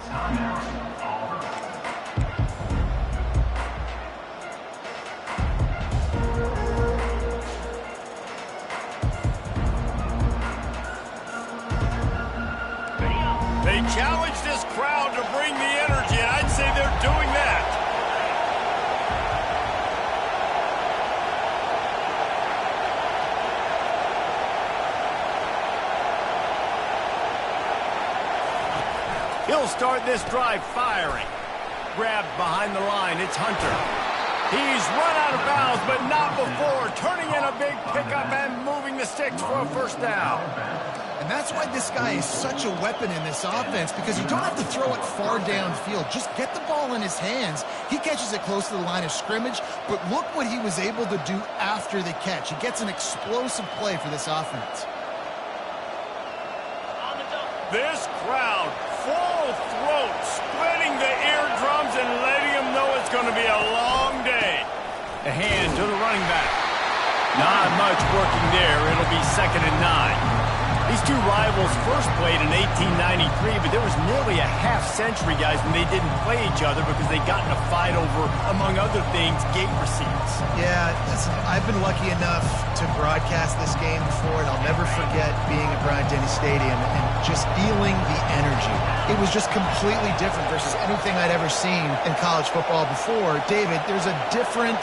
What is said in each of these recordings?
They challenge this crowd to bring the energy, and I'd say they're doing that. He'll start this drive firing. Grabbed behind the line, it's Hunter. He's run out of bounds, but not before turning in a big pickup and moving the sticks for a first down. And that's why this guy is such a weapon in this offense, because you don't have to throw it far downfield. Just get the ball in his hands. He catches it close to the line of scrimmage, but look what he was able to do after the catch. He gets an explosive play for this offense. This crowd, full throat, splitting the eardrums and letting them know it's going to be a long day. A hand to the running back. Not much working there. It'll be 2nd and 9. These two rivals first played in 1893, but there was nearly a half-century, guys, when they didn't play each other because they got in a fight over, among other things, gate receipts. Yeah, listen, I've been lucky enough to broadcast this game before, and I'll never forget being at Bryant-Denny Stadium and just feeling the energy. It was just completely different versus anything I'd ever seen in college football before. David, there's a different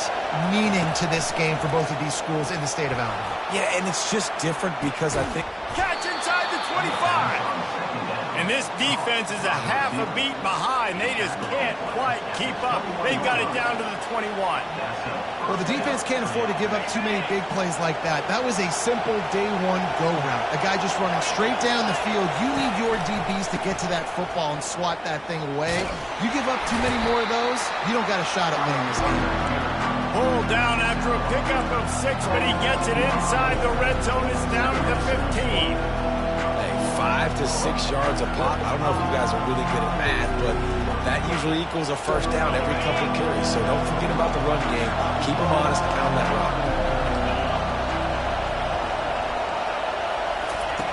meaning to this game for both of these schools in the state of Alabama. Yeah, and it's just different because I think... Catch inside the 25. And this defense is a half a beat behind. They just can't quite keep up. They've got it down to the 21. Well, the defense can't afford to give up too many big plays like that. That was a simple day one go route. A guy just running straight down the field. You need your DBs to get to that football and swat that thing away. You give up too many more of those, you don't got a shot at winning this game. Pulled down after a pickup of 6, but he gets it inside the red zone. It's down at the 15. Hey, 5 to 6 yards a pop. I don't know if you guys are really good at math, but that usually equals a first down every couple of carries. So don't forget about the run game. Keep them honest on that route.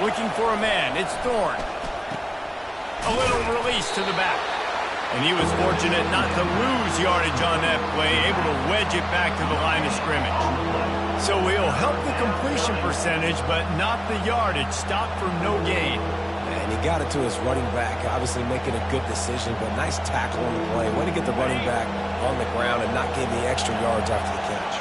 Looking for a man. It's Thorne. A little release to the back. And he was fortunate not to lose yardage on that play, able to wedge it back to the line of scrimmage. So he'll help the completion percentage, but not the yardage. Stop for no gain. And he got it to his running back, obviously making a good decision, but nice tackle on the play. Way to get the running back on the ground and not give the extra yards after the catch.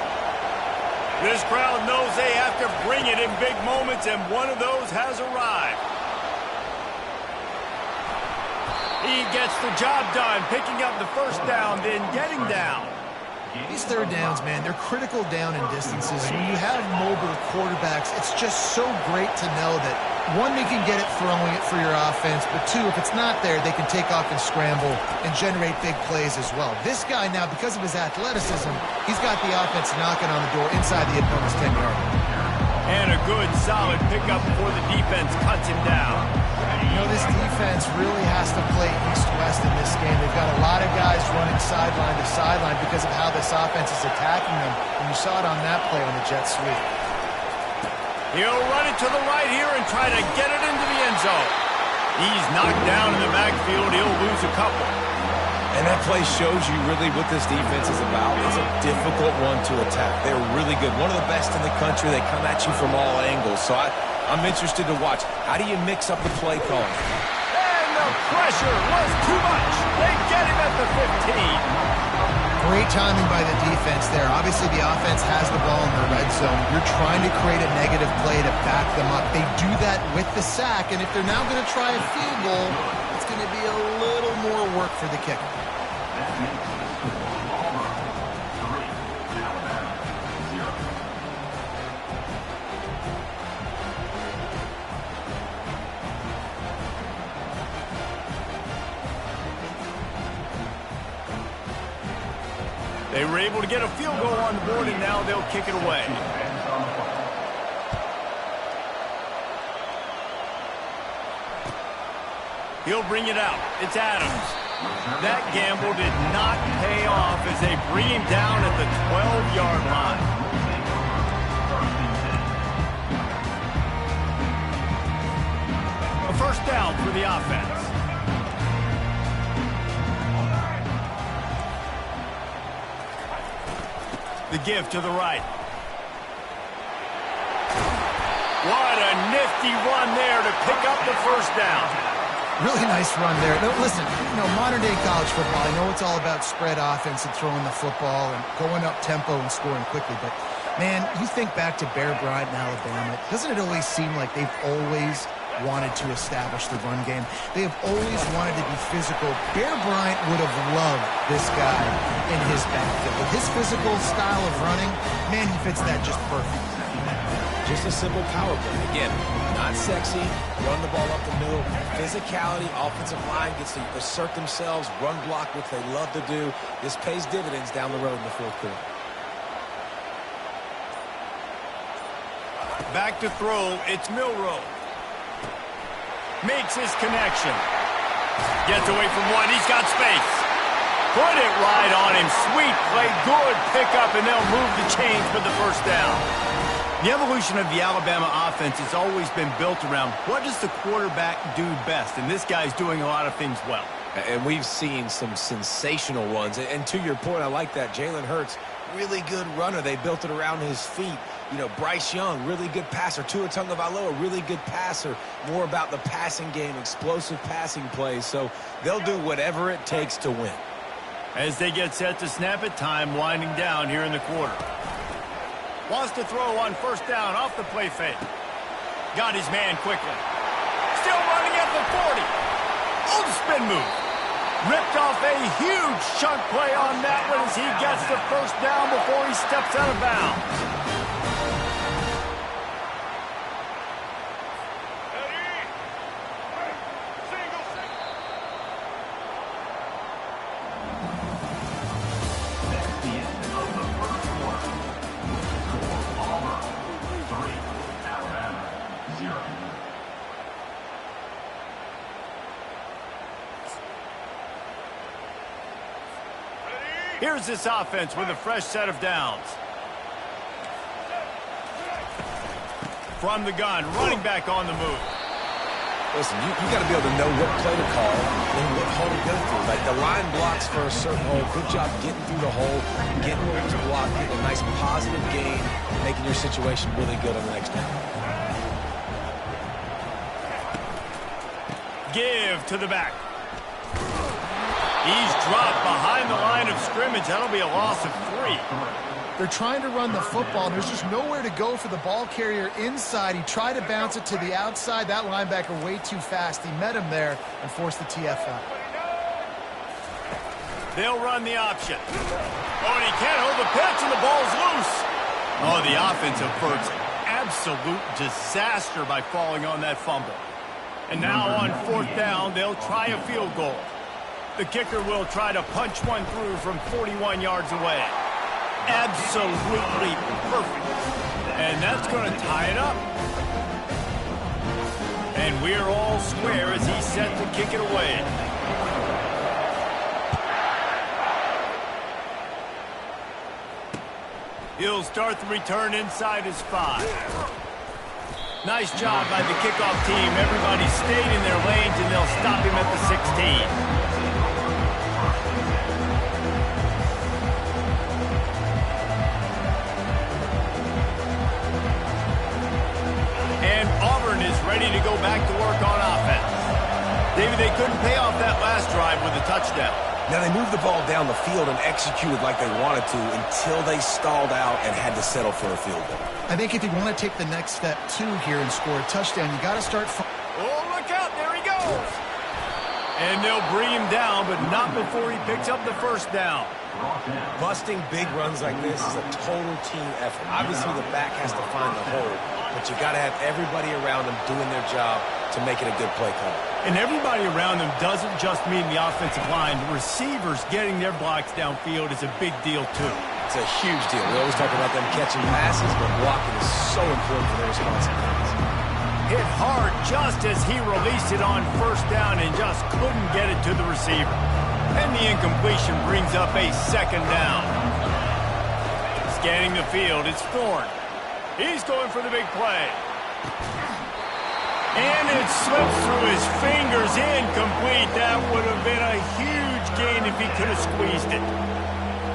This crowd knows they have to bring it in big moments, and one of those has arrived. He gets the job done, picking up the first down, then getting down. These third downs, man, they're critical down and distances. When you have mobile quarterbacks, it's just so great to know that, one, they can get it throwing it for your offense, but two, if it's not there, they can take off and scramble and generate big plays as well. This guy now, because of his athleticism, he's got the offense knocking on the door inside the opponent's 10-yard line. And a good, solid pickup before the defense cuts him down. You know, this defense really has to play east-west in this game. They've got a lot of guys running sideline to sideline because of how this offense is attacking them. And you saw it on that play on the jet sweep. He'll run it to the right here and try to get it into the end zone. He's knocked down in the backfield. He'll lose a couple. And that play shows you really what this defense is about. It's a difficult one to attack. They're really good. One of the best in the country. They come at you from all angles. So I'm interested to watch. How do you mix up the play calling? And the pressure was too much. They get him at the 15. Great timing by the defense there. Obviously, the offense has the ball in the red zone. You're trying to create a negative play to back them up. They do that with the sack, and if they're now going to try a field goal, it's going to be a little more work for the kicker. They were able to get a field goal on the board, and now they'll kick it away. He'll bring it out. It's Adams. That gamble did not pay off as they bring him down at the 12-yard line. A first down for the offense. The give to the right. What a nifty run there to pick up the first down. Really nice run there. No, listen, modern-day college football, I know it's all about spread offense and throwing the football and going up tempo and scoring quickly, but, man, you think back to Bear Bryant in Alabama, doesn't it always seem like they've always wanted to establish the run game? They have always wanted to be physical. Bear Bryant would have loved this guy in his backfield. With his physical style of running, man, he fits that just perfect. Just a simple power play. Again, not sexy, run the ball up the middle, physicality, offensive line gets to assert themselves, run block, which they love to do. This pays dividends down the road in the fourth quarter. Back to throw, it's Milroe. Makes his connection. Gets away from one, he's got space. Put it right on him, sweet play, good pickup, and they'll move the chains for the first down. The evolution of the Alabama offense has always been built around what does the quarterback do best, and this guy's doing a lot of things well. And we've seen some sensational ones. And to your point, I like that. Jalen Hurts, really good runner. They built it around his feet. Bryce Young, really good passer. Tua Tagovailoa, really good passer. More about the passing game, explosive passing plays. So they'll do whatever it takes to win. As they get set to snap it, time winding down here in the quarter. Wants to throw on first down off the play fake. Got his man quickly. Still running at the 40. Oh, the spin move. Ripped off a huge chunk play on that one as he gets the first down before he steps out of bounds. Here's this offense with a fresh set of downs. From the gun, running back on the move. Listen, you got to be able to know what play to call and what hole to go through. Like the line blocks for a certain hole. Good job getting through the hole, getting where it's blocked, getting a nice positive gain, making your situation really good on the next down. Give to the back. He's dropped behind the line of scrimmage. That'll be a loss of 3. They're trying to run the football, and there's just nowhere to go for the ball carrier inside. He tried to bounce it to the outside. That linebacker way too fast. He met him there and forced the TFL. They'll run the option. Oh, and he can't hold the pitch, and the ball's loose. Oh, the offensive averts absolute disaster by falling on that fumble. And now on fourth down, they'll try a field goal. The kicker will try to punch one through from 41 yards away. Absolutely perfect. And that's going to tie it up. And we're all square as he's set to kick it away. He'll start the return inside his 5. Nice job by the kickoff team. Everybody stayed in their lanes, and they'll stop him at the 16. And Auburn is ready to go back to work on offense. David, they couldn't pay off that last drive with a touchdown. Now, they moved the ball down the field and executed like they wanted to until they stalled out and had to settle for a field goal. I think if you want to take the next step, too, here and score a touchdown, you got to start... Oh, look out. There he goes. And they'll bring him down, but not before he picks up the first down. Busting big runs like this is a total team effort. Obviously, the back has to find the hole, but you got to have everybody around them doing their job to make it a good play call. And everybody around them doesn't just mean the offensive line. The receivers getting their blocks downfield is a big deal, too. It's a huge deal. We always talk about them catching passes, but blocking is so important for their responsibilities. Hit hard just as he released it on first down and just couldn't get it to the receiver. And the incompletion brings up a second down. Scanning the field, it's Thorne. He's going for the big play. And it slips through his fingers, incomplete. That would have been a huge gain if he could have squeezed it.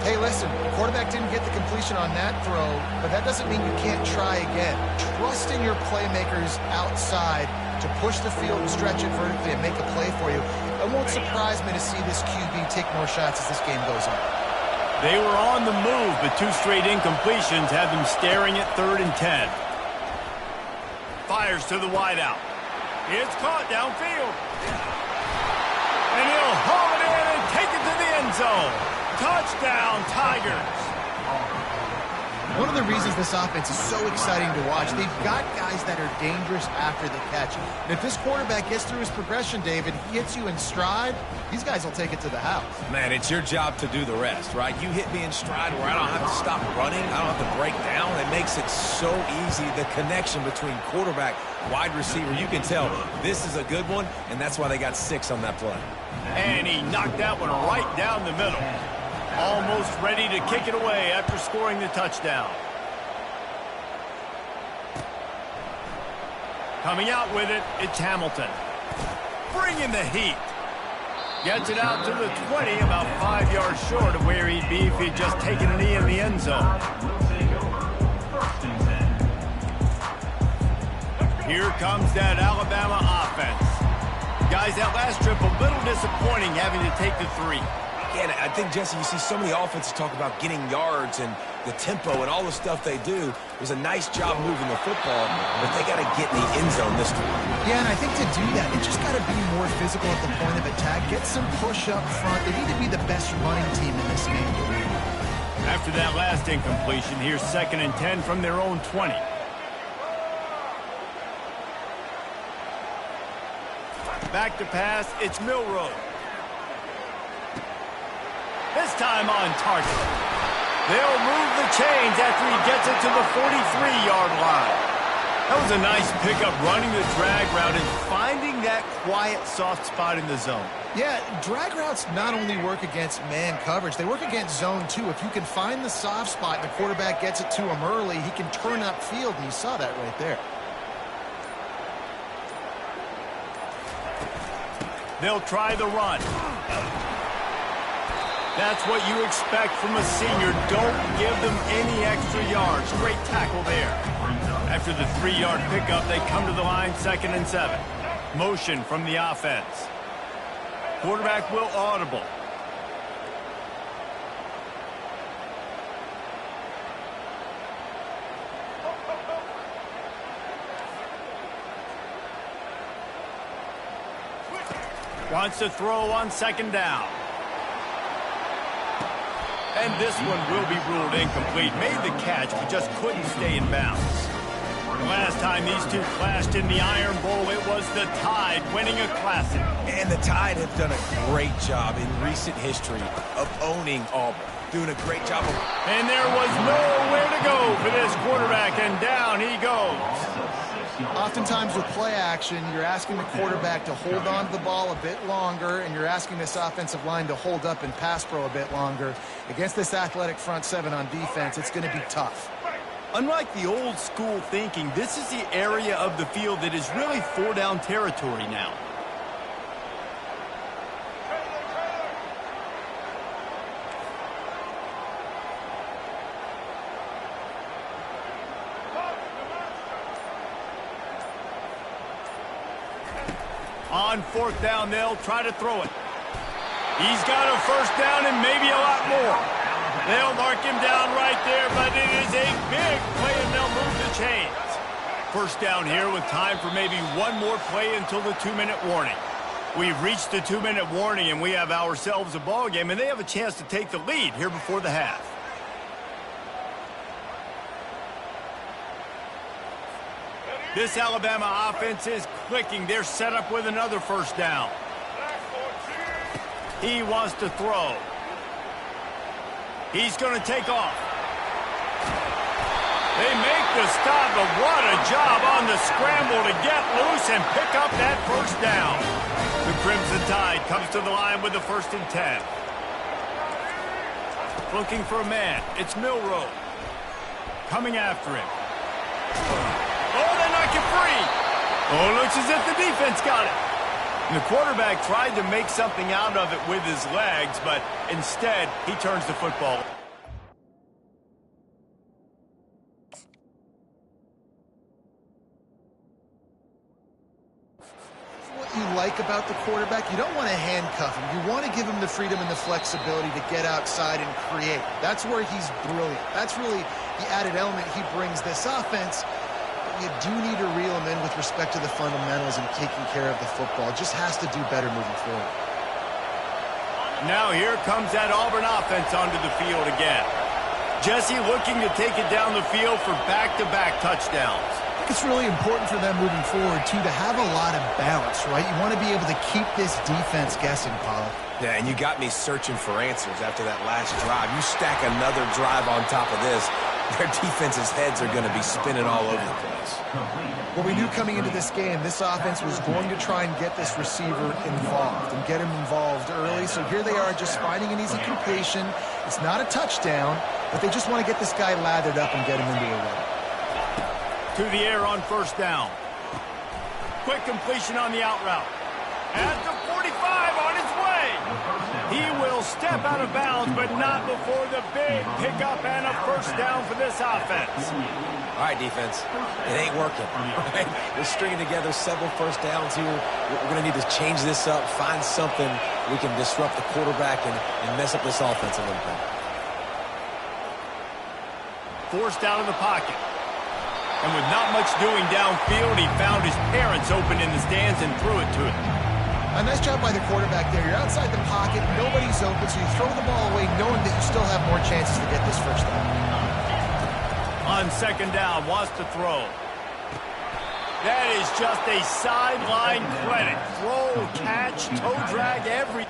Hey, listen, the quarterback didn't get the completion on that throw, but that doesn't mean you can't try again. Trust in your playmakers outside to push the field and stretch it vertically and make a play for you. It won't surprise me to see this QB take more shots as this game goes on. They were on the move, but 2 straight incompletions have them staring at 3rd and 10. Fires to the wideout. It's caught downfield. And he'll haul it in and take it to the end zone. Touchdown, Tigers. One of the reasons this offense is so exciting to watch, they've got guys that are dangerous after the catch. And if this quarterback gets through his progression, David, he hits you in stride, these guys will take it to the house. Man, it's your job to do the rest, right? You hit me in stride where I don't have to stop running. I don't have to break down. It makes it so easy. The connection between quarterback, wide receiver, you can tell this is a good one, and that's why they got 6 on that play. And he knocked that one right down the middle. Almost ready to kick it away after scoring the touchdown. Coming out with it, it's Hamilton. Bringing the heat. Gets it out to the 20, about 5 yards short of where he'd be if he'd just taken a knee in the end zone. Here comes that Alabama offense. Guys, that last trip a little disappointing having to take the 3. Yeah, I think, Jesse, you see so many offenses talk about getting yards and the tempo and all the stuff they do. It was a nice job moving the football, but they got to get in the end zone this time. Yeah, and I think to do that, they just got to be more physical at the point of attack. Get some push up front. They need to be the best running team in this game. After that last incompletion, here's 2nd and 10 from their own 20. Back to pass, it's Milroe. This time on target. They'll move the chains after he gets it to the 43-yard line. That was a nice pickup, running the drag route and finding that quiet, soft spot in the zone. Yeah, drag routes not only work against man coverage, they work against zone too. If you can find the soft spot and the quarterback gets it to him early, he can turn upfield, and you saw that right there. They'll try the run. That's what you expect from a senior. Don't give them any extra yards. Great tackle there. After the 3-yard pickup, they come to the line, 2nd and 7. Motion from the offense. Quarterback will audible. Wants to throw on 2nd down. And this one will be ruled incomplete. Made the catch, but just couldn't stay in bounds. The last time these two clashed in the Iron Bowl, it was the Tide winning a Classic. And the Tide have done a great job in recent history of owning Auburn. Doing a great job of... And there was nowhere to go for this quarterback, and down he goes. Oftentimes with play action, you're asking the quarterback to hold on to the ball a bit longer, and you're asking this offensive line to hold up and pass pro a bit longer. Against this athletic front 7 on defense, it's going to be tough. Unlike the old school thinking, this is the area of the field that is really 4-down territory now. On 4th down, they'll try to throw it. He's got a 1st down and maybe a lot more. They'll mark him down right there, but it is a big play, and they'll move the chains. 1st down here with time for maybe one more play until the 2-minute warning. We've reached the 2-minute warning, and we have ourselves a ball game, and they have a chance to take the lead here before the half. This Alabama offense is clicking. They're set up with another 1st down. He wants to throw. He's going to take off. They make the stop, but what a job on the scramble to get loose and pick up that 1st down. The Crimson Tide comes to the line with the 1st and 10. Looking for a man. It's Milroe. Coming after him. Oh, they knock it free. Oh, looks as if the defense got it. And the quarterback tried to make something out of it with his legs, but instead he turns the football. What you like about the quarterback, you don't want to handcuff him. You want to give him the freedom and the flexibility to get outside and create. That's where he's brilliant. That's really the added element he brings this offense. You do need to reel him in with respect to the fundamentals and taking care of the football. Just has to do better moving forward. Now here comes that Auburn offense onto the field again. Jesse looking to take it down the field for back-to-back touchdowns. I think it's really important for them moving forward, too, to have a lot of balance, right? You want to be able to keep this defense guessing, Paul. Yeah, and you got me searching for answers after that last drive. You stack another drive on top of this, their defense's heads are going to be spinning all over the place. Well, we knew coming into this game, this offense was going to try and get this receiver involved and get him involved early. So here they are just finding an easy completion. It's not a touchdown, but they just want to get this guy lathered up and get him into a run. To the air on first down. Quick completion on the out route. At the 45 on its way. He will step out of bounds, but not before the big pickup and a first down for this offense. All right, defense. It ain't working. Right? We're stringing together several first downs here. We're going to need to change this up, find something we can disrupt the quarterback and mess up this offense a little bit. Forced down in the pocket. And with not much doing downfield, he found his parents open in the stands and threw it to him. A nice job by the quarterback there. You're outside the pocket, nobody's open, so you throw the ball away knowing that you still have more chances to get this first down. On second down, wants to throw. That is just a sideline credit. Throw, catch, toe drag, every...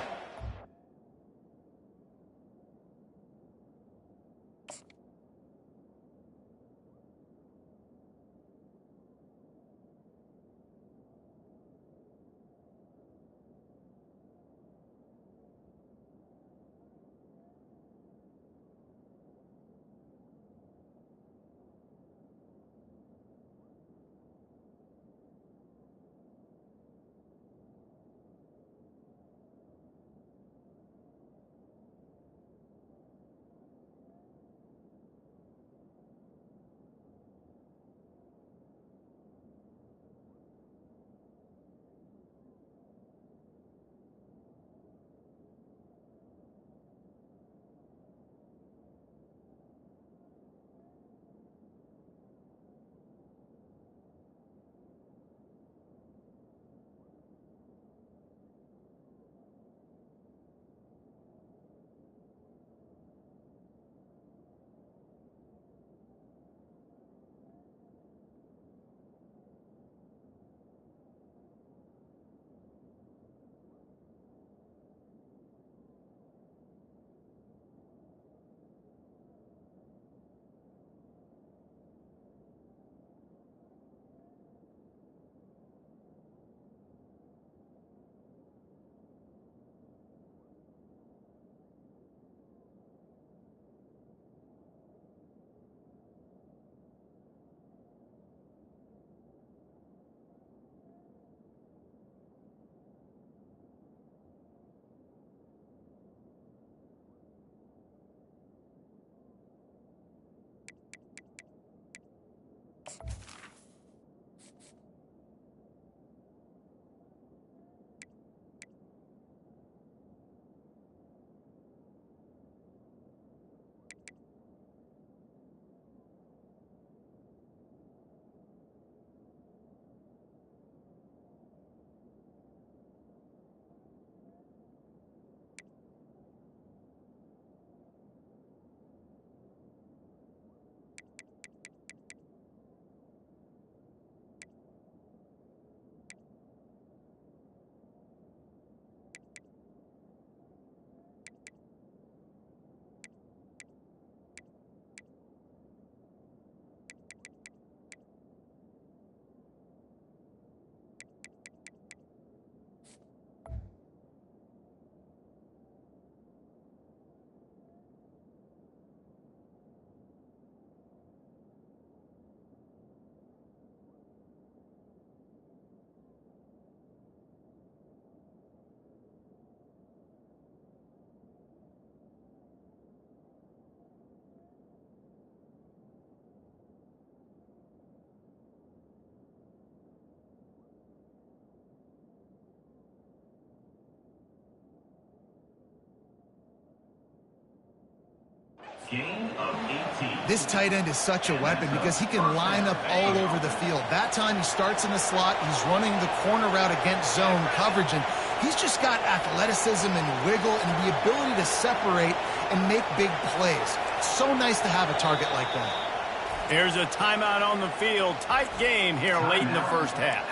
This tight end is such a weapon because he can line up all over the field. That time he starts in the slot, he's running the corner route against zone coverage, and he's just got athleticism and wiggle and the ability to separate and make big plays. It's so nice to have a target like that. Here's a timeout on the field. Tight game here late in the first half.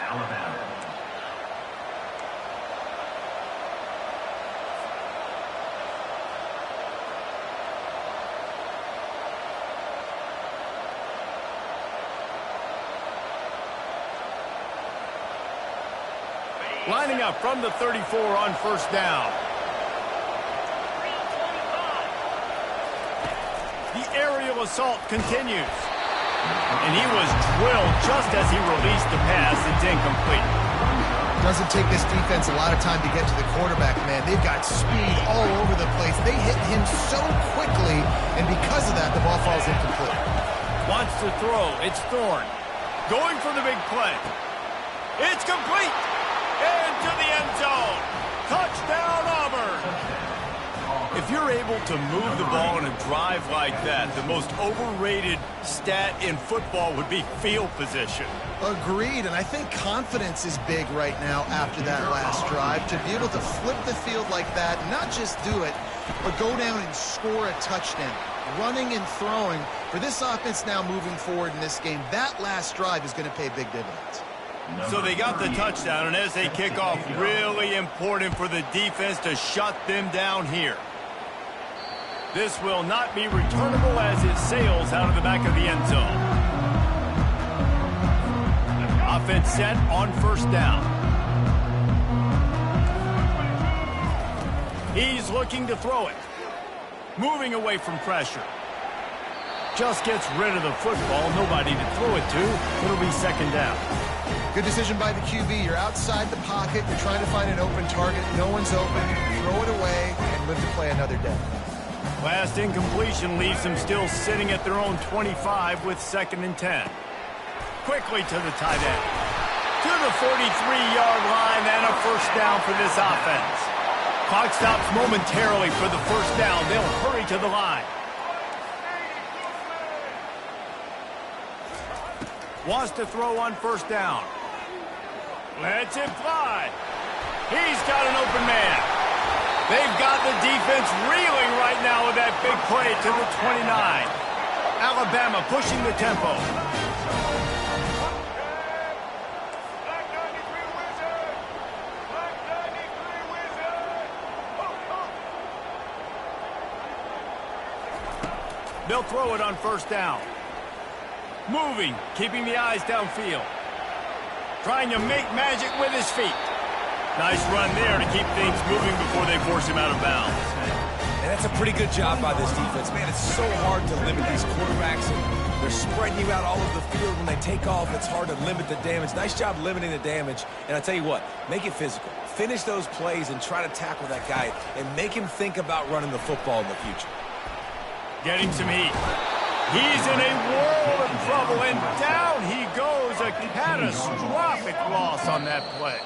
Lining up from the 34 on first down. The aerial assault continues. And he was drilled just as he released the pass. It's incomplete. Doesn't take this defense a lot of time to get to the quarterback, man. They've got speed all over the place. They hit him so quickly, and because of that, the ball falls incomplete. Wants to throw. It's Thorne. Going for the big play. It's complete. Into the end zone. Touchdown, Auburn. If you're able to move the ball in a drive like that, the most overrated stat in football would be field position. Agreed, and I think confidence is big right now after that last drive. To be able to flip the field like that, not just do it, but go down and score a touchdown. Running and throwing, for this offense now moving forward in this game, that last drive is going to pay big dividends. So they got the touchdown, and as they kick off, really important for the defense to shut them down here. This will not be returnable as it sails out of the back of the end zone. Offense set on first down. He's looking to throw it. Moving away from pressure. Just gets rid of the football. Nobody to throw it to. It'll be second down. Good decision by the QB. You're outside the pocket. You're trying to find an open target. No one's open. Throw it away and live to play another day. Last incompletion leaves them still sitting at their own 25 with 2nd and 10. Quickly to the tight end. To the 43-yard line and a first down for this offense. Clock stops momentarily for the first down. They'll hurry to the line. Wants to throw on first down. Lets it fly. He's got an open man. They've got the defense reeling right now with that big play to the 29. Alabama pushing the tempo. They'll throw it on first down. Moving, keeping the eyes downfield. Trying to make magic with his feet. Nice run there to keep things moving before they force him out of bounds. And that's a pretty good job by this defense. Man, it's so hard to limit these quarterbacks, and they're spreading you out all over the field. When they take off, it's hard to limit the damage. Nice job limiting the damage. And I tell you what, make it physical. Finish those plays and try to tackle that guy and make him think about running the football in the future. Getting some heat. He's in a world of trouble, and down he goes. A catastrophic loss on that play.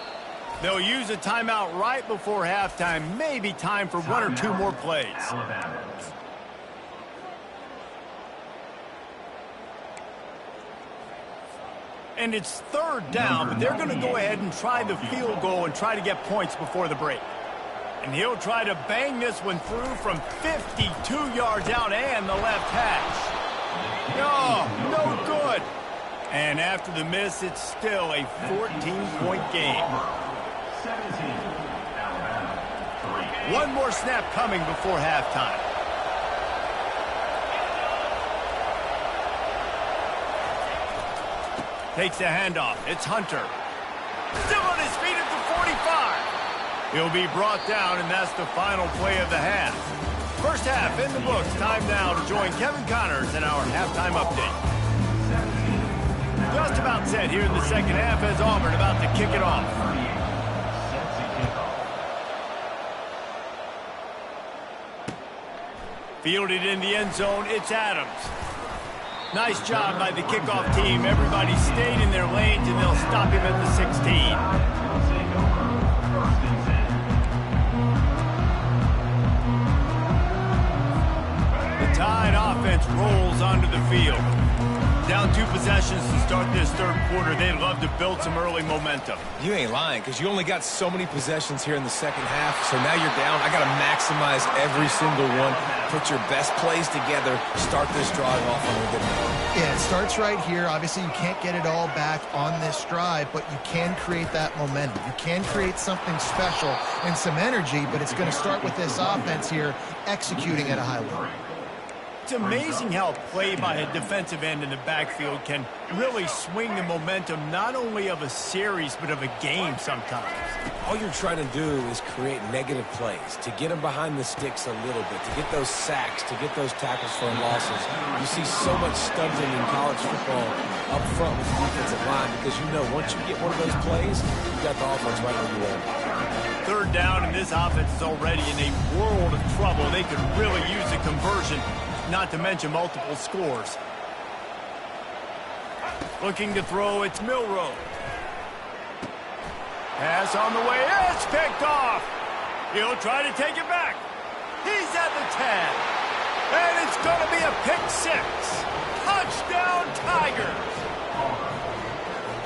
They'll use a timeout right before halftime. Maybe time for one or two more plays. And it's third down, but they're going to go ahead and try the field goal and try to get points before the break. And he'll try to bang this one through from 52 yards out and the left hash. No good. And after the miss, it's still a 14-point game. One more snap coming before halftime. Takes the handoff. It's Hunter. Still on his feet at the 45. He'll be brought down, and that's the final play of the half. First half in the books. Time now to join Kevin Connors in our halftime update. Just about set here in the second half as Auburn about to kick it off. Fielded in the end zone, it's Adams. Nice job by the kickoff team. Everybody stayed in their lanes, and they'll stop him at the 16. Tide offense rolls onto the field. Down 2 possessions to start this third quarter. They'd love to build some early momentum. You ain't lying, because you only got so many possessions here in the second half, so now you're down. I got to maximize every single one. Put your best plays together. Start this drive off on a good note. Yeah, it starts right here. Obviously, you can't get it all back on this drive, but you can create that momentum. You can create something special and some energy, but it's going to start with this offense here executing at a high level. It's amazing how a play by a defensive end in the backfield can really swing the momentum not only of a series but of a game sometimes. All you're trying to do is create negative plays, to get them behind the sticks a little bit, to get those sacks, to get those tackles for losses. You see so much stunting in college football up front with the defensive line because you know once you get one of those plays, you got the offense right where you want. Third down, and this offense is already in a world of trouble. They could really use a conversion, not to mention multiple scores. Looking to throw, it's Milroe. Pass on the way, it's picked off. He'll try to take it back. He's at the 10. And it's going to be a pick 6. Touchdown, Tigers.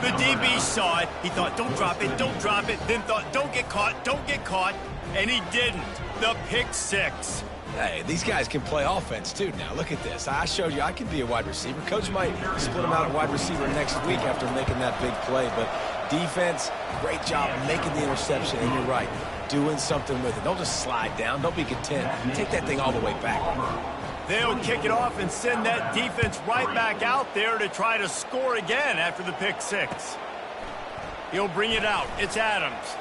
The DB saw it. He thought, don't drop it, don't drop it. Then thought, don't get caught. And he didn't. The pick 6. Hey, these guys can play offense, too. Now, look at this. I showed you I can be a wide receiver. Coach might split him out at wide receiver next week after making that big play. But defense, great job making the interception. And you're right, doing something with it. Don't just slide down. Don't be content. Take that thing all the way back. They'll kick it off and send that defense right back out there to try to score again after the pick 6. He'll bring it out. It's Adams.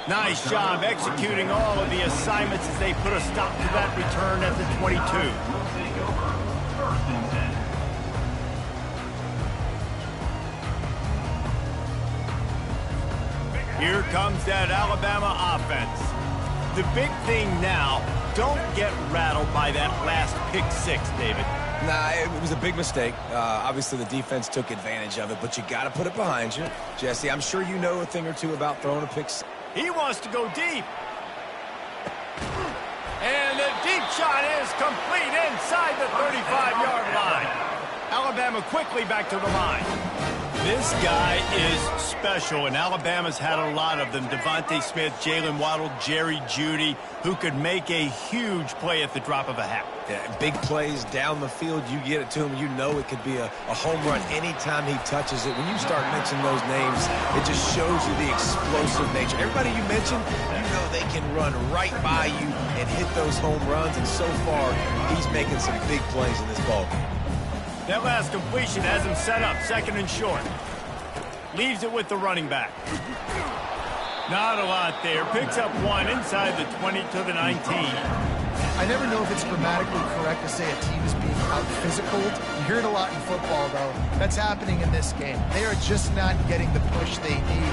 Nice job executing all of the assignments as they put a stop to that return at the 22. Here comes that Alabama offense. The big thing now, don't get rattled by that last pick 6, David. Nah, it was a big mistake. Obviously, the defense took advantage of it, but you got to put it behind you. Jesse, I'm sure you know a thing or two about throwing a pick 6. He wants to go deep. And the deep shot is complete inside the 35-yard line. Alabama quickly back to the line. This guy is special, and Alabama's had a lot of them. Devontae Smith, Jalen Waddle, Jerry Jeudy, who could make a huge play at the drop of a hat. Yeah, big plays down the field, you get it to him, you know it could be a home run anytime he touches it. When you start mentioning those names, it just shows you the explosive nature. Everybody you mentioned, you know they can run right by you and hit those home runs, and so far, he's making some big plays in this ballgame. That last completion has him set up, 2nd and short. Leaves it with the running back. Not a lot there. Picks up 1 inside the 20 to the 19. I never know if it's grammatically correct to say a team is being out-physicaled. You hear it a lot in football, though. That's happening in this game. They are just not getting the push they need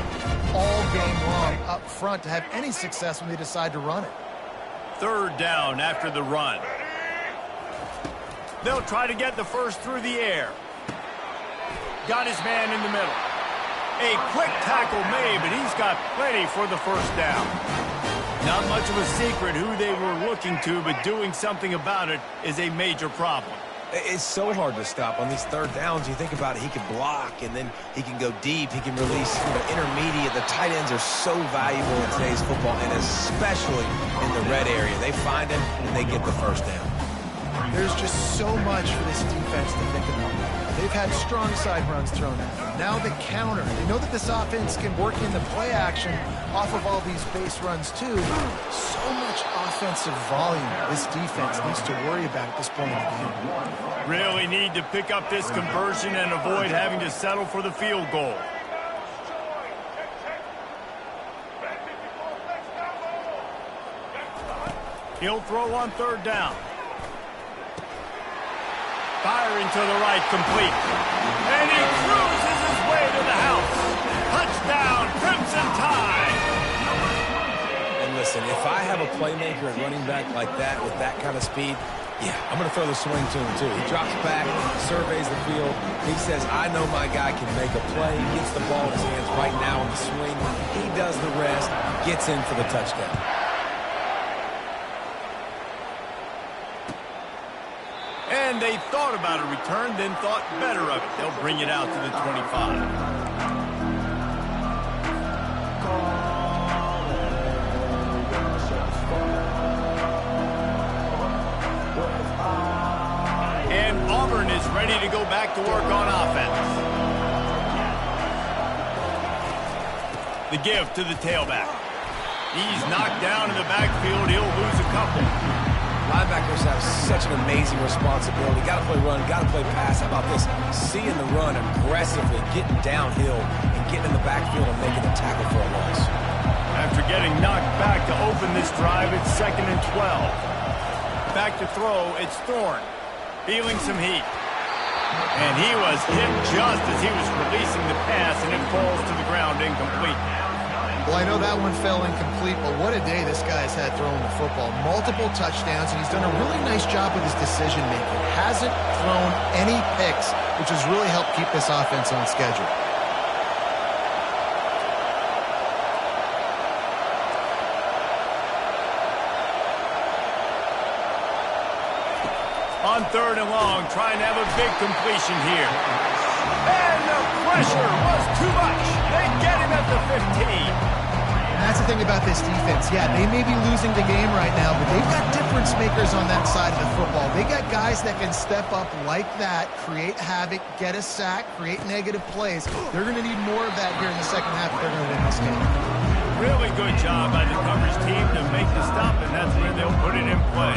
all game long up front to have any success when they decide to run it. Third down after the run. They'll try to get the first through the air. Got his man in the middle. A quick tackle made, but he's got plenty for the first down. Not much of a secret who they were looking to, but doing something about it is a major problem. It's so hard to stop on these third downs. You think about it, he can block, and then he can go deep. He can release, intermediate. The tight ends are so valuable in today's football, and especially in the red area. They find him, and they get the first down. There's just so much for this defense to think about. They've had strong side runs thrown at them. Now the counter. They know that this offense can work in the play action off of all these base runs too. So much offensive volume this defense needs to worry about at this point in the game. Really need to pick up this conversion and avoid having to settle for the field goal. He'll throw on third down. Firing to the right, complete. And he cruises his way to the house. Touchdown, Crimson Tide. And listen, if I have a playmaker at running back like that with that kind of speed, yeah, I'm going to throw the swing to him too. He drops back, surveys the field. He says, I know my guy can make a play. He gets the ball in his hands right now on the swing. He does the rest, gets in for the touchdown. And they thought about a return, then thought better of it. They'll bring it out to the 25. And Auburn is ready to go back to work on offense. The give to the tailback. He's knocked down in the backfield. He'll lose a couple. Linebackers have such an amazing responsibility. Got to play run, got to play pass. How about this? Seeing the run aggressively, getting downhill, and getting in the backfield and making the tackle for a loss. After getting knocked back to open this drive, it's 2nd and 12. Back to throw, it's Thorne. Feeling some heat. And he was hit just as he was releasing the pass, and it falls to the ground incomplete. Well, I know that one fell incomplete, but what a day this guy's had throwing the football. Multiple touchdowns, and he's done a really nice job with his decision-making. Hasn't thrown any picks, which has really helped keep this offense on schedule. On 3rd and long, trying to have a big completion here. And the pressure was too much. They get him at the 15. And that's the thing about this defense. Yeah, they may be losing the game right now, but they've got difference makers on that side of the football. They got guys that can step up like that, create havoc, get a sack, create negative plays. They're going to need more of that here in the second half if they're going to win this game. Really good job by the coverage team to make the stop, and that's where they'll put it in play.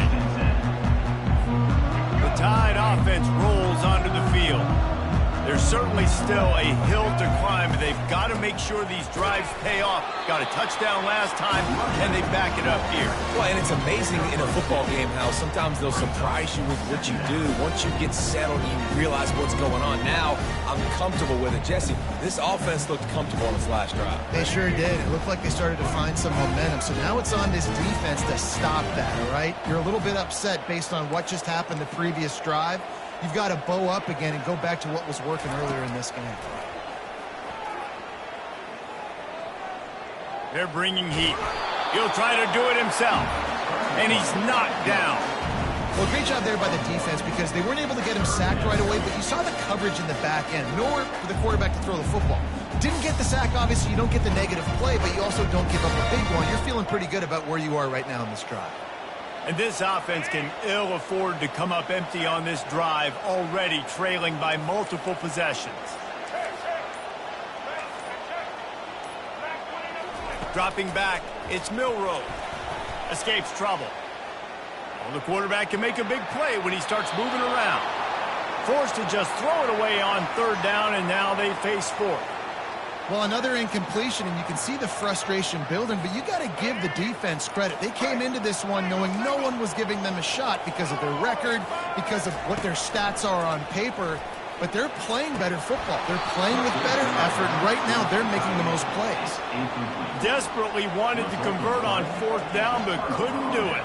The Tide offense rolls onto the field. There's certainly still a hill to climb, but they've got to make sure these drives pay off. Got a touchdown last time, and they back it up here. Well, and it's amazing in a football game how sometimes they'll surprise you with what you do. Once you get settled, you realize what's going on. Now, I'm comfortable with it. Jesse, this offense looked comfortable on its last drive. They sure did. It looked like they started to find some momentum. So now it's on this defense to stop that, all right? You're a little bit upset based on what just happened the previous drive. You've got to bow up again and go back to what was working earlier in this game. They're bringing heat. He'll try to do it himself. And he's knocked down. Well, great job there by the defense because they weren't able to get him sacked right away, but you saw the coverage in the back end. Nowhere for the quarterback to throw the football. Didn't get the sack, obviously. You don't get the negative play, but you also don't give up a big one. You're feeling pretty good about where you are right now in this drive. And this offense can ill afford to come up empty on this drive, already trailing by multiple possessions. Dropping back, it's Milroe. Escapes trouble. Well, the quarterback can make a big play when he starts moving around. Forced to just throw it away on 3rd down, and now they face 4th. Well, another incompletion, and you can see the frustration building, but you got to give the defense credit. They came into this one knowing no one was giving them a shot because of their record, because of what their stats are on paper, but they're playing better football. They're playing with better effort, and right now they're making the most plays. Desperately wanted to convert on 4th down, but couldn't do it.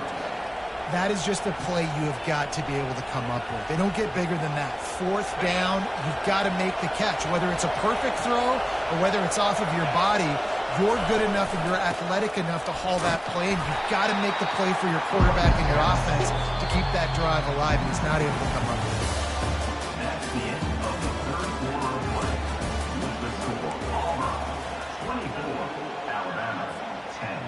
That is just a play you have got to be able to come up with. They don't get bigger than that. 4th down, you've got to make the catch. Whether it's a perfect throw or whether it's off of your body, you're good enough and you're athletic enough to haul that play, and you've got to make the play for your quarterback and your offense to keep that drive alive, and he's not able to come up with it. That's the end of the 3rd quarter of play. With the score, Auburn 24, Alabama 10.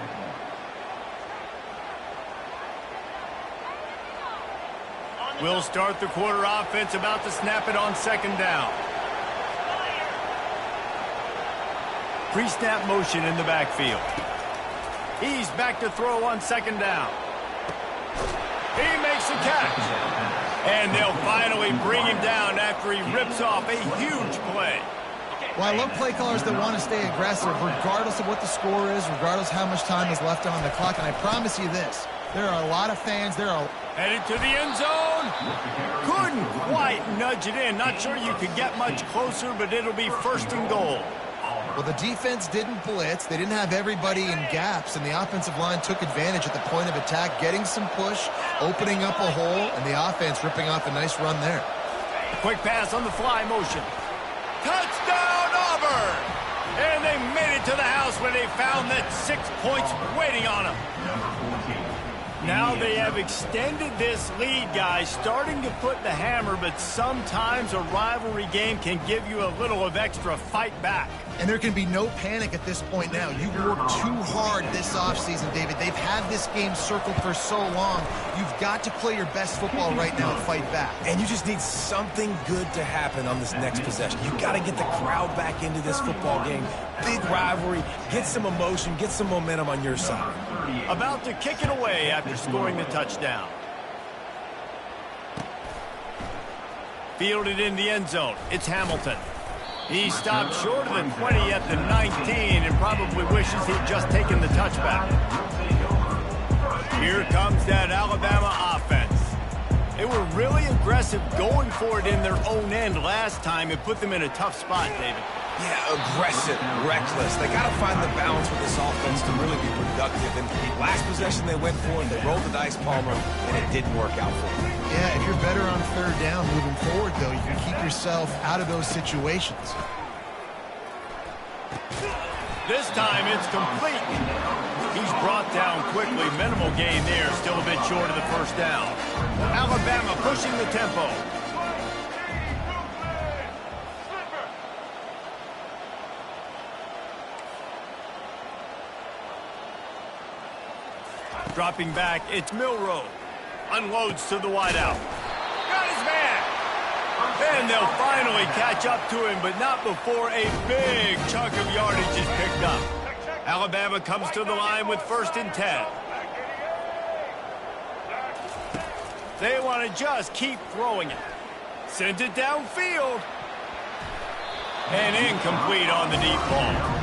We'll start the quarter offense, about to snap it on 2nd down. Pre-snap motion in the backfield. He's back to throw on 2nd down. He makes the catch. And they'll finally bring him down after he rips off a huge play. Well, I love play callers that want to stay aggressive regardless of what the score is, regardless how much time is left on the clock. And I promise you this, there are a lot of fans, Headed to the end zone. Couldn't quite nudge it in. Not sure you could get much closer, but it'll be 1st and goal. Well, the defense didn't blitz. They didn't have everybody in gaps, and the offensive line took advantage at the point of attack, getting some push, opening up a hole, and the offense ripping off a nice run there. Quick pass on the fly motion. Touchdown, Auburn! And they made it to the house where they found that 6 points waiting on them. Now they have extended this lead, guys, starting to put the hammer, but sometimes a rivalry game can give you a little of extra fight back. And there can be no panic at this point now. You've worked too hard this offseason, David. They've had this game circled for so long. You've got to play your best football right now and fight back. And you just need something good to happen on this next possession. You got to get the crowd back into this football game. Big rivalry. Get some emotion. Get some momentum on your side. About to kick it away after scoring the touchdown. Fielded in the end zone. It's Hamilton. He stopped short of the 20 at the 19 and probably wishes he'd just taken the touchback. Here comes that Alabama offense. They were really aggressive going for it in their own end last time and put them in a tough spot, David. Yeah, aggressive, reckless. They got to find the balance with this offense to really be productive. And last possession they went for it, they rolled the dice, Palmer, and it didn't work out for them. Yeah, if you're better on third down moving forward, though, you can keep yourself out of those situations. This time it's complete. He's brought down quickly. Minimal gain there. Still a bit short of the first down. Alabama pushing the tempo. Dropping back, it's Milroe. Unloads to the wideout. Got his man. And they'll finally catch up to him, but not before a big chunk of yardage is picked up. Alabama comes to the line with 1st and 10. They want to just keep throwing it. Sends it downfield. And incomplete on the deep ball.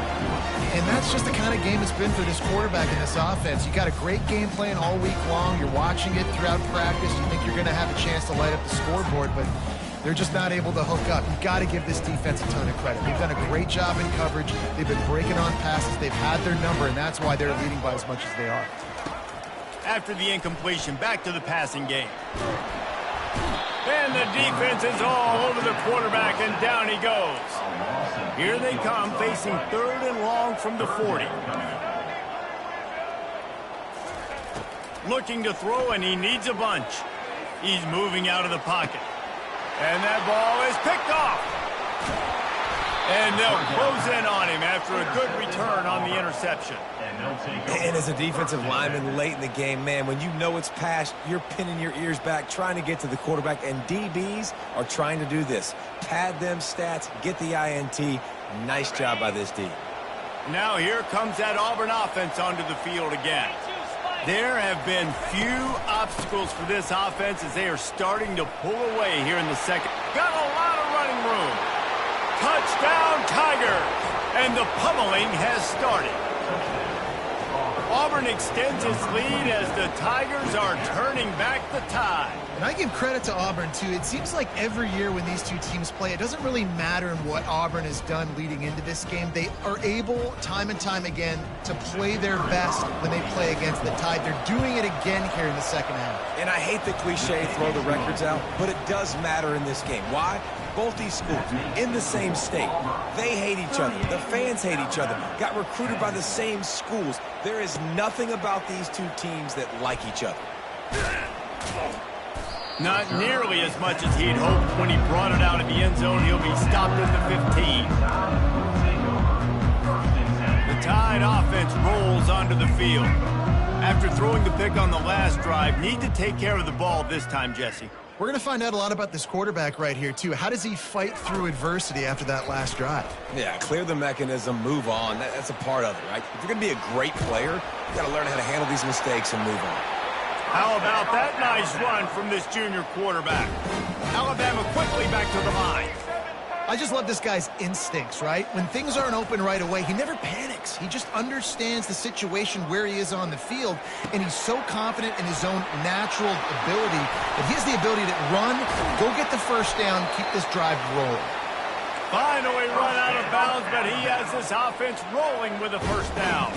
And that's just the kind of game it's been for this quarterback in this offense. You got a great game plan all week long. You're watching it throughout practice. You think you're going to have a chance to light up the scoreboard, but they're just not able to hook up. You've got to give this defense a ton of credit. They've done a great job in coverage. They've been breaking on passes. They've had their number, and that's why they're leading by as much as they are. After the incompletion, back to the passing game. And the defense is all over the quarterback, and down he goes. Here they come, facing 3rd and long from the 40. Looking to throw, and he needs a bunch. He's moving out of the pocket. And that ball is picked off. And they'll close in on him after a good return on the interception. And as a defensive lineman late in the game, man, when you know it's past, you're pinning your ears back, trying to get to the quarterback, and DBs are trying to do this. Pad them stats, get the INT. Nice job by this D. Now here comes that Auburn offense onto the field again. There have been few obstacles for this offense as they are starting to pull away here in the second. Got a lot of running room. Touchdown, Tigers! And the pummeling has started. Auburn extends its lead as the Tigers are turning back the tide. And I give credit to Auburn, too. It seems like every year when these two teams play, it doesn't really matter in what Auburn has done leading into this game. They are able, time and time again, to play their best when they play against the Tide. They're doing it again here in the second half. And I hate the cliche, throw the records out, but it does matter in this game. Why? Both these schools in the same state. They hate each other. The fans hate each other. Got recruited by the same schools. There is nothing about these two teams that like each other. Not nearly as much as he'd hoped when he brought it out of the end zone. He'll be stopped at the 15. The Tide offense rolls onto the field. After throwing the pick on the last drive, need to take care of the ball this time, Jesse. We're going to find out a lot about this quarterback right here, too. How does he fight through adversity after that last drive? Yeah, clear the mechanism, move on. That's a part of it, right? If you're going to be a great player, you got to learn how to handle these mistakes and move on. How about that nice run from this junior quarterback? Alabama quickly back to the line. I just love this guy's instincts, right? When things aren't open right away, he never panics. He just understands the situation where he is on the field, and he's so confident in his own natural ability that he has the ability to run, go get the first down, keep this drive rolling. Finally run out of bounds, but he has this offense rolling with a first down.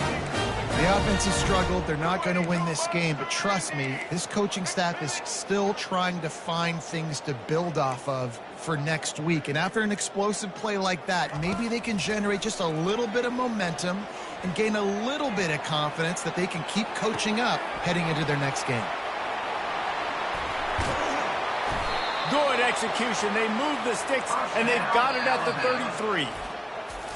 The offense has struggled. They're not going to win this game, but trust me, this coaching staff is still trying to find things to build off of for next week. And after an explosive play like that, maybe they can generate just a little bit of momentum and gain a little bit of confidence that they can keep coaching up heading into their next game. Good execution. They move the sticks, and they've got it at the 33.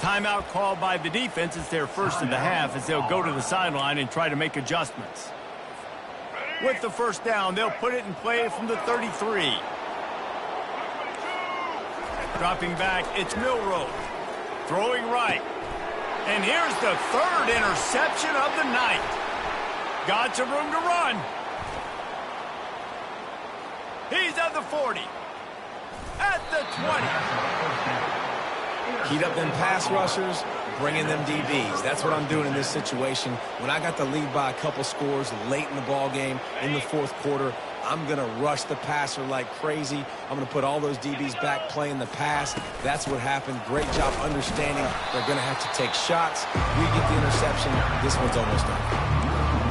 Timeout called by the defense. It's their first of the half as they'll go to the sideline and try to make adjustments. With the first down, they'll put it in play from the 33. Dropping back, it's Milrow. Throwing right. And here's the third interception of the night. Got some room to run. He's at the 40. At the 20. Heat up them pass rushers, bring in them DBs. That's what I'm doing in this situation. When I got the lead by a couple scores late in the ball game, in the fourth quarter, I'm going to rush the passer like crazy. I'm going to put all those DBs back playing the pass. That's what happened. Great job understanding they're going to have to take shots. We get the interception. This one's almost done.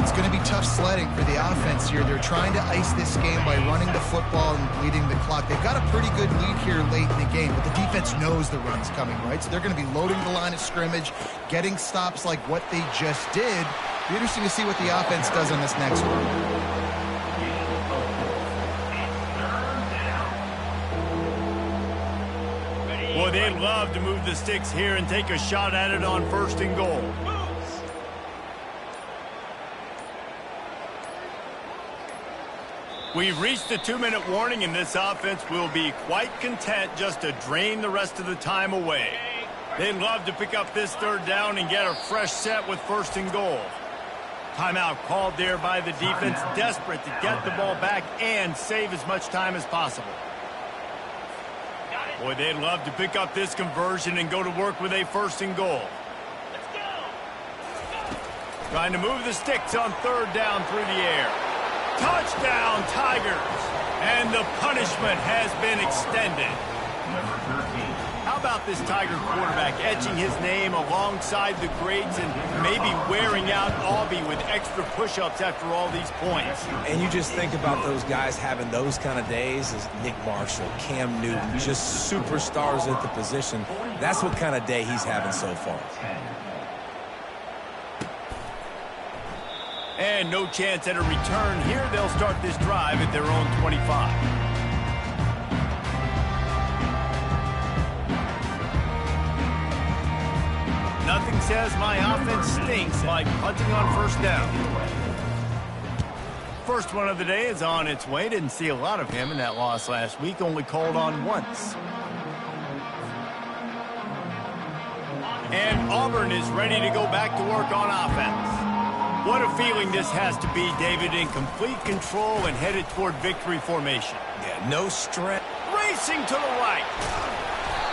It's going to be tough sledding for the offense here. They're trying to ice this game by running the football and bleeding the clock. They've got a pretty good lead here late in the game, but the defense knows the run's coming, right? So they're going to be loading the line of scrimmage, getting stops like what they just did. It'll be interesting to see what the offense does on this next one. Boy, they'd love to move the sticks here and take a shot at it on first and goal. We've reached the 2-minute warning, and this offense will be quite content just to drain the rest of the time away. They'd love to pick up this third down and get a fresh set with first and goal. Timeout called there by the defense, desperate to get the ball back and save as much time as possible. Boy, they'd love to pick up this conversion and go to work with a first and goal. Trying to move the sticks on third down through the air. Touchdown, Tigers! And the punishment has been extended. How about this Tiger quarterback etching his name alongside the grades and maybe wearing out Auburn with extra push-ups after all these points? And you just think about those guys having those kind of days as Nick Marshall, Cam Newton, just superstars at the position. That's what kind of day he's having so far. And no chance at a return here. They'll start this drive at their own 25. Nothing says my offense stinks like punting on first down. First one of the day is on its way. Didn't see a lot of him in that loss last week. Only called on once. And Auburn is ready to go back to work on offense. What a feeling this has to be, David, in complete control and headed toward victory formation. Yeah, no stress. Racing to the right.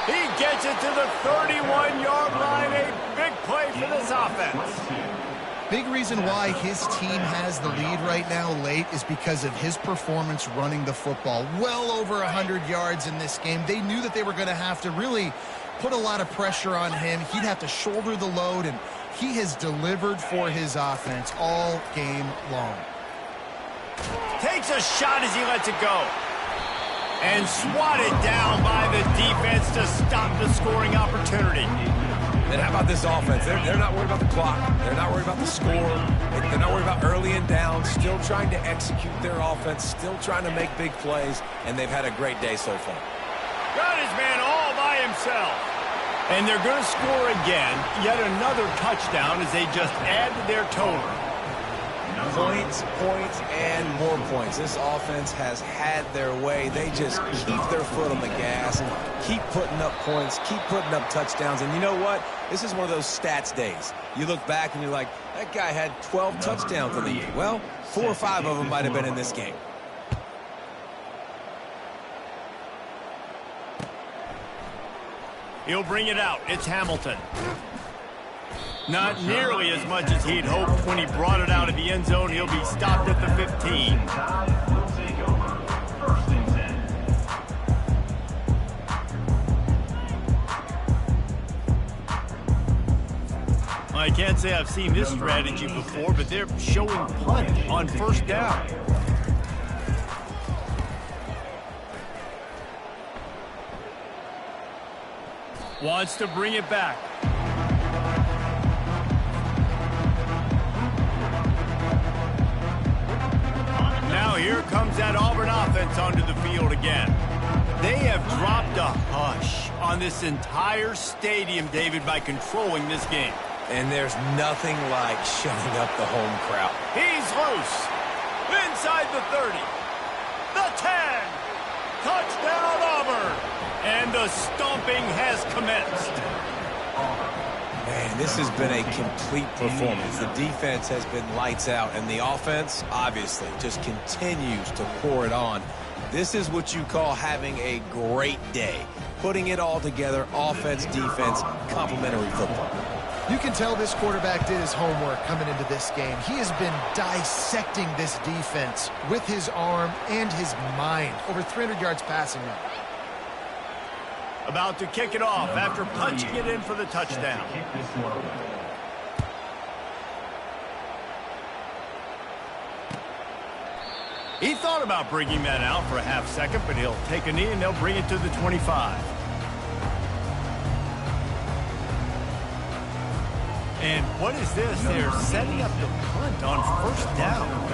He gets it to the 31-yard line. A big play for this offense. Big reason why his team has the lead right now late is because of his performance running the football. Well over 100 yards in this game. They knew that they were going to have to really put a lot of pressure on him. He'd have to shoulder the load, and he has delivered for his offense all game long. Takes a shot as he lets it go. And swatted down by the defense to stop the scoring opportunity. And how about this offense? They're not worried about the clock. They're not worried about the score. They're not worried about early and down. Still trying to execute their offense. Still trying to make big plays. And they've had a great day so far. Got his man all by himself. And they're going to score again. Yet another touchdown as they just add to their total. Points, points, and more points. This offense has had their way. They just keep their foot on the gas and keep putting up points, keep putting up touchdowns. And you know what? This is one of those stats days. You look back and you're like, that guy had 12 touchdowns in the year. Well, 4 or 5 of them might have been in this game. He'll bring it out. It's Hamilton. Not nearly as much as he'd hoped when he brought it out of the end zone. He'll be stopped at the 15. I can't say I've seen this strategy before, but they're showing punt on first down. Wants to bring it back. Here comes that Auburn offense onto the field again. They have dropped a hush on this entire stadium, David, by controlling this game. And there's nothing like shutting up the home crowd. He's loose. Inside the 30. The 10. Touchdown, Auburn. And the stomping has commenced. Man, this has been a complete performance. The defense has been lights out, and the offense, obviously, just continues to pour it on. This is what you call having a great day. Putting it all together, offense, defense, complementary football. You can tell this quarterback did his homework coming into this game. He has been dissecting this defense with his arm and his mind. Over 300 yards passing now. About to kick it off after punching it in for the touchdown. He thought about bringing that out for a half second, but he'll take a knee and they'll bring it to the 25. And what is this? They're setting up the punt on first down.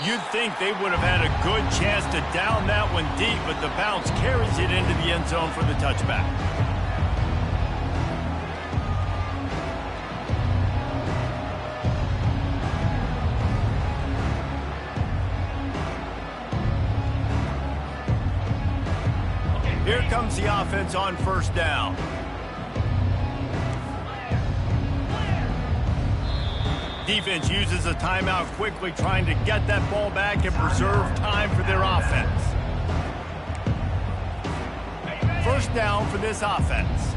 You'd think they would have had a good chance to down that one deep, but the bounce carries it into the end zone for the touchback. Here comes the offense on first down. Defense uses a timeout quickly, trying to get that ball back and preserve time for their offense. First down for this offense.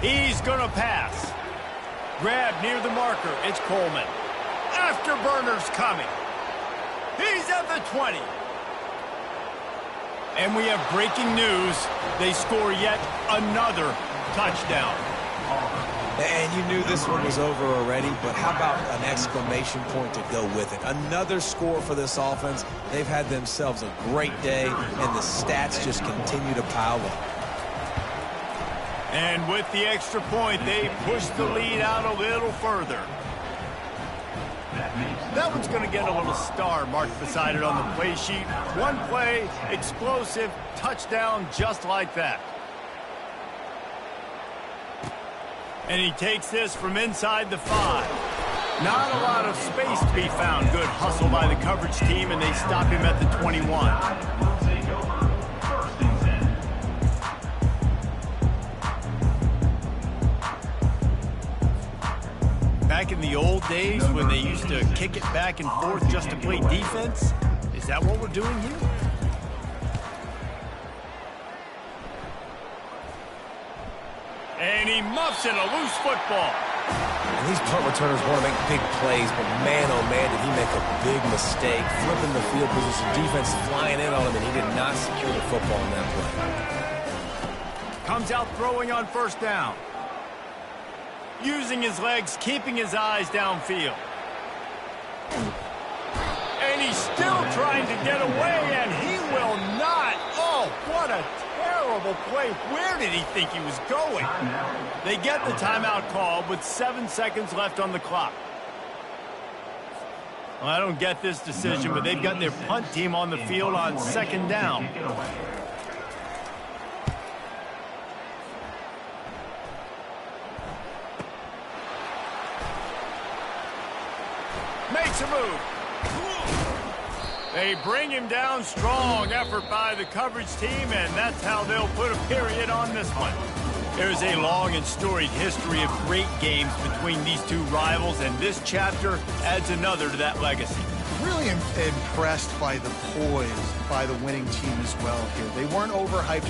He's going to pass. Grab near the marker. It's Coleman. Afterburner's coming. He's at the 20. And we have breaking news. They score yet another touchdown. And you knew this one was over already, but how about an exclamation point to go with it? Another score for this offense. They've had themselves a great day, and the stats just continue to pile up. And with the extra point, they push the lead out a little further. That one's going to get a little star marked beside it on the play sheet. One play, explosive, touchdown just like that. And he takes this from inside the 5. Not a lot of space to be found. Good hustle by the coverage team, and they stop him at the 21. Back in the old days when they used to kick it back and forth just to play defense? Is that what we're doing here? And he muffs in a loose football. And these punt returners want to make big plays, but man, oh man, did he make a big mistake. Flipping the field position, defense flying in on him, and he did not secure the football in that play. Comes out throwing on first down. Using his legs, keeping his eyes downfield. And he's still trying to get away, and he will not. Oh, what a terrible play. Where did he think he was going? They get the timeout called with 7 seconds left on the clock. Well, I don't get this decision, but they've got their punt team on the field on second down. Makes a move. They bring him down. Strong effort by the coverage team, and that's how they'll put a period on this one. There's a long and storied history of great games between these two rivals, and this chapter adds another to that legacy. Really impressed by the poise by the winning team as well here. They weren't overhyped